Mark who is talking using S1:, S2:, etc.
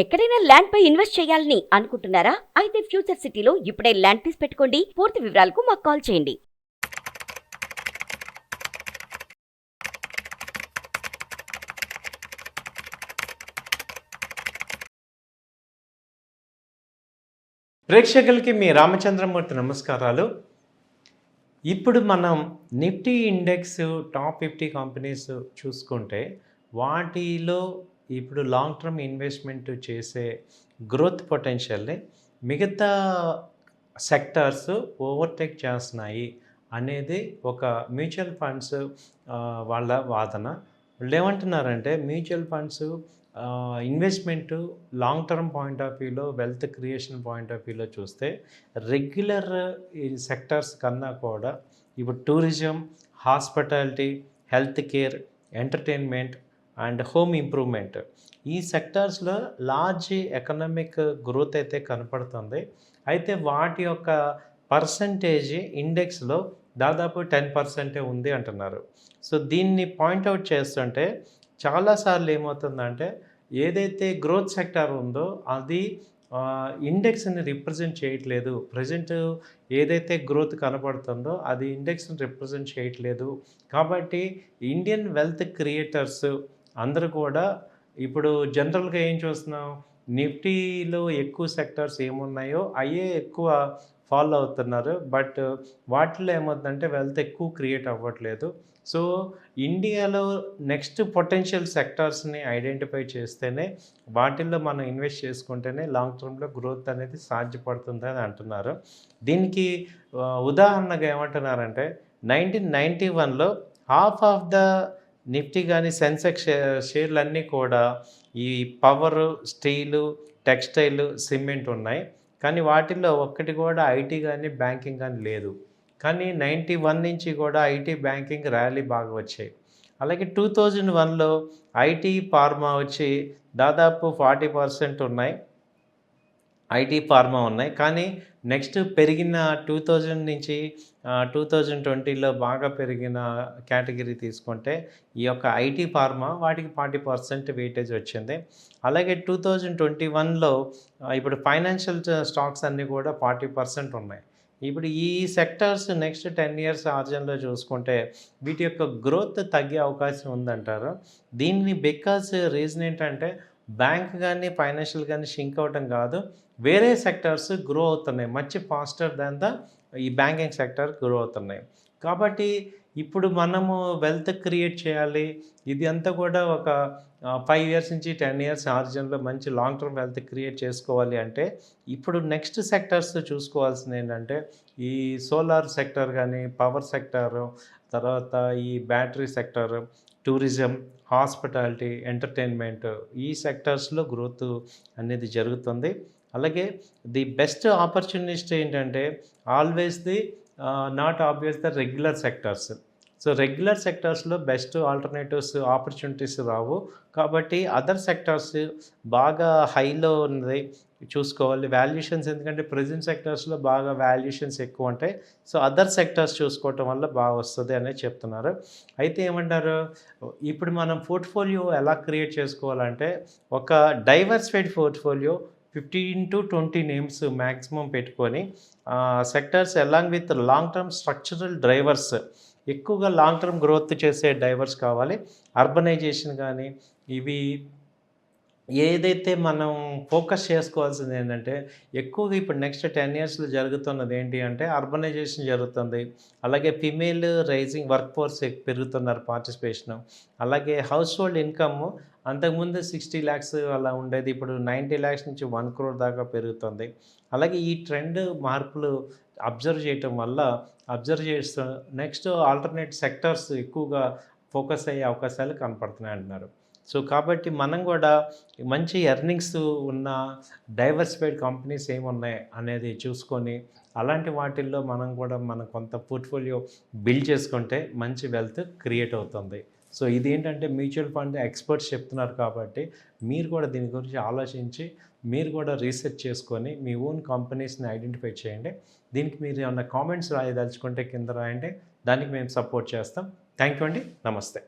S1: ఎక్కడైనా ల్యాండ్ పై ఇన్వెస్ట్ చేయాలని అనుకుంటున్నారా? అయితే ఫ్యూచర్ సిటీలో ఇప్పుడే ల్యాండ్ పీస్ పెట్టుకోండి. పూర్తి వివరాలకు మాకు కాల్ చేయండి.
S2: ప్రేక్షకులకి మీ రామచంద్రమూర్తి నమస్కారాలు. ఇప్పుడు మనం నిఫ్టీ ఇండెక్స్ టాప్ 50 కంపెనీస్ చూసుకుంటే వాటిలో ఇప్పుడు లాంగ్ టర్మ్ ఇన్వెస్ట్మెంట్ చేసే గ్రోత్ పొటెన్షియల్ని మిగతా సెక్టార్స్ ఓవర్టేక్ చేస్తున్నాయి అనేది ఒక మ్యూచువల్ ఫండ్స్ వాళ్ళ వాదన. వాళ్ళు ఏమంటున్నారంటే mutual funds investment long term point of వ్యూలో వెల్త్ క్రియేషన్ పాయింట్ ఆఫ్ వ్యూలో చూస్తే రెగ్యులర్ ఈ సెక్టార్స్ కన్నా కూడా ఇప్పుడు tourism, hospitality, health care, entertainment and home improvement ఈ సెక్టార్స్లో లార్జ్ ఎకనామిక్ గ్రోత్ అయితే కనపడుతుంది. అయితే వాటి యొక్క పర్సంటేజ్ ఇండెక్స్లో దాదాపు 10% ఉంది అంటున్నారు. సో దీన్ని పాయింట్అవుట్ చేస్తుంటే చాలాసార్లు ఏమవుతుందంటే ఏదైతే గ్రోత్ సెక్టార్ ఉందో అది ఇండెక్స్ని రిప్రజెంట్ చేయట్లేదు. ప్రజెంట్ ఏదైతే గ్రోత్ కనపడుతుందో అది ఇండెక్స్ని రిప్రజెంట్ చేయట్లేదు. కాబట్టి ఇండియన్ వెల్త్ క్రియేటర్స్ అందరూ కూడా ఇప్పుడు జనరల్గా ఏం చూస్తున్నాం, నిఫ్టీలో ఎక్కువ సెక్టార్స్ ఏమున్నాయో అయ్యే ఎక్కువ ఫాలో అవుతున్నారు. బట్ వాటిలో ఏమవుతుందంటే వెల్త్ ఎక్కువ క్రియేట్ అవ్వట్లేదు. సో ఇండియాలో నెక్స్ట్ పొటెన్షియల్ సెక్టార్స్ని ఐడెంటిఫై చేస్తేనే వాటిల్లో మనం ఇన్వెస్ట్ చేసుకుంటేనే లాంగ్ టర్మ్లో గ్రోత్ అనేది సాధ్యపడుతుంది అని అంటున్నారు. దీనికి ఉదాహరణగా ఏమంటున్నారంటే 1991లో హాఫ్ ఆఫ్ ద నిఫ్టీ కానీ సెన్సెక్స్ షేర్లన్నీ కూడా ఈ పవరు, స్టీలు, టెక్స్టైల్, సిమెంట్ ఉన్నాయి. కానీ వాటిల్లో ఒక్కటి కూడా ఐటీ కానీ బ్యాంకింగ్ కానీ లేదు. కానీ 91 నుంచి కూడా ఐటీ, బ్యాంకింగ్ ర్యాలీ బాగా వచ్చాయి. అలాగే 2001లో ఐటీ, ఫార్మా వచ్చి దాదాపు 40% ఉన్నాయి, ఐటీ, ఫార్మా ఉన్నాయి. కానీ నెక్స్ట్ పెరిగిన 2000 నుంచి 2020లో బాగా పెరిగిన కేటగిరీ తీసుకుంటే ఈ యొక్క ఐటీ, ఫార్మా వాటికి 40% వెయిటేజ్ వచ్చింది. అలాగే 2021లో ఇప్పుడు ఫైనాన్షియల్ స్టాక్స్ అన్నీ కూడా 40% ఉన్నాయి. ఇప్పుడు ఈ సెక్టార్స్ నెక్స్ట్ 10 ఇయర్స్ ఆర్జన్లో చూసుకుంటే వీటి యొక్క గ్రోత్ తగ్గే అవకాశం ఉందంటారు. దీన్ని బికాజ్ రీజన్ ఏంటంటే బ్యాంక్ కానీ ఫైనాన్షియల్ కానీ షింక్ అవటం కాదు, వేరే సెక్టార్స్ గ్రో అవుతున్నాయి మచ్ ఫాస్టర్ దాన్ ద ఈ బ్యాంకింగ్ సెక్టర్ గ్రో అవుతున్నాయి. కాబట్టి ఇప్పుడు మనము వెల్త్ క్రియేట్ చేయాలి, ఇది అంతా కూడా ఒక 5 ఇయర్స్ నుంచి 10 ఇయర్స్ ఆర్జన్లో మంచి లాంగ్ టర్మ్ వెల్త్ క్రియేట్ చేసుకోవాలి అంటే ఇప్పుడు నెక్స్ట్ సెక్టర్స్ చూసుకోవాల్సింది ఏంటంటే ఈ సోలార్ సెక్టర్ కానీ, పవర్ సెక్టారు, తర్వాత ఈ battery sector, tourism, hospitality, entertainment ఈ సెక్టర్స్లో గ్రోత్ అనేది జరుగుతుంది. అలాగే ది బెస్ట్ ఆపర్చునిస్ట్ ఏంటంటే always the not obvious the regular sectors. So regular సెక్టార్స్లో బెస్ట్ ఆల్టర్నేటివ్స్ ఆపర్చునిటీస్ రావు. కాబట్టి అదర్ సెక్టార్స్ బాగా హైలో ఉన్నది చూసుకోవాలి. వాల్యుయేషన్స్ ఎందుకంటే ప్రెజెంట్ సెక్టార్స్లో బాగా వాల్యుయేషన్స్ ఎక్కువ ఉంటాయి. సో అదర్ సెక్టార్స్ చూసుకోవటం వల్ల బాగా వస్తుంది అనేది చెప్తున్నారు. అయితే ఏమంటారు, ఇప్పుడు మనం పోర్ట్ఫోలియో ఎలా క్రియేట్ చేసుకోవాలంటే ఒక diversified portfolio 15 to 20 names maximum పెట్టుకొని sectors along with long term structural drivers, ఎక్కువగా లాంగ్ టర్మ్ గ్రోత్ చేసే డ్రైవర్స్ కావాలి. అర్బనైజేషన్ కానీ ఇవి ఏదైతే మనం ఫోకస్ చేసుకోవాల్సింది ఏంటంటే ఎక్కువగా ఇప్పుడు నెక్స్ట్ 10 ఇయర్స్లో జరుగుతున్నది ఏంటి అంటే అర్బనైజేషన్ జరుగుతుంది. అలాగే ఫిమేల్ రైజింగ్ వర్క్ ఫోర్స్ పెరుగుతున్నారు పార్టిసిపేషను. అలాగే హౌస్ హోల్డ్ ఇన్కమ్ అంతకుముందు 60 lakhs అలా ఉండేది, ఇప్పుడు 90 lakhs నుంచి 1 crore దాకా పెరుగుతుంది. అలాగే ఈ ట్రెండ్ మార్పులు అబ్జర్వ్ చేస్తూ నెక్స్ట్ ఆల్టర్నేట్ సెక్టర్స్ ఎక్కువగా ఫోకస్ అయ్యే అవకాశాలు కనపడుతున్నాయి అంటున్నారు. సో కాబట్టి మనం కూడా మంచి ఎర్నింగ్స్ ఉన్న డైవర్సిఫైడ్ కంపెనీస్ ఏమున్నాయి అనేది చూసుకొని అలాంటి వాటిల్లో మనం కూడా మన కొంత పోర్ట్ఫోలియో బిల్డ్ చేసుకుంటే మంచి వెల్త్ క్రియేట్ అవుతుంది. సో ఇది ఏంటంటే మ్యూచువల్ ఫండ్ ఎక్స్పర్ట్స్ చెప్తున్నారు కాబట్టి మీరు కూడా దీని గురించి ఆలోచించి మీరు కూడా రీసెర్చ్ చేసుకొని మీ ఓన్ కంపెనీస్ని ఐడెంటిఫై చేయండి. దీనికి మీరు ఏమన్నా కామెంట్స్ రాయదలుచుకుంటే కింద రాయండి, దానికి మేము సపోర్ట్ చేస్తాం. థ్యాంక్ యూ అండి, నమస్తే.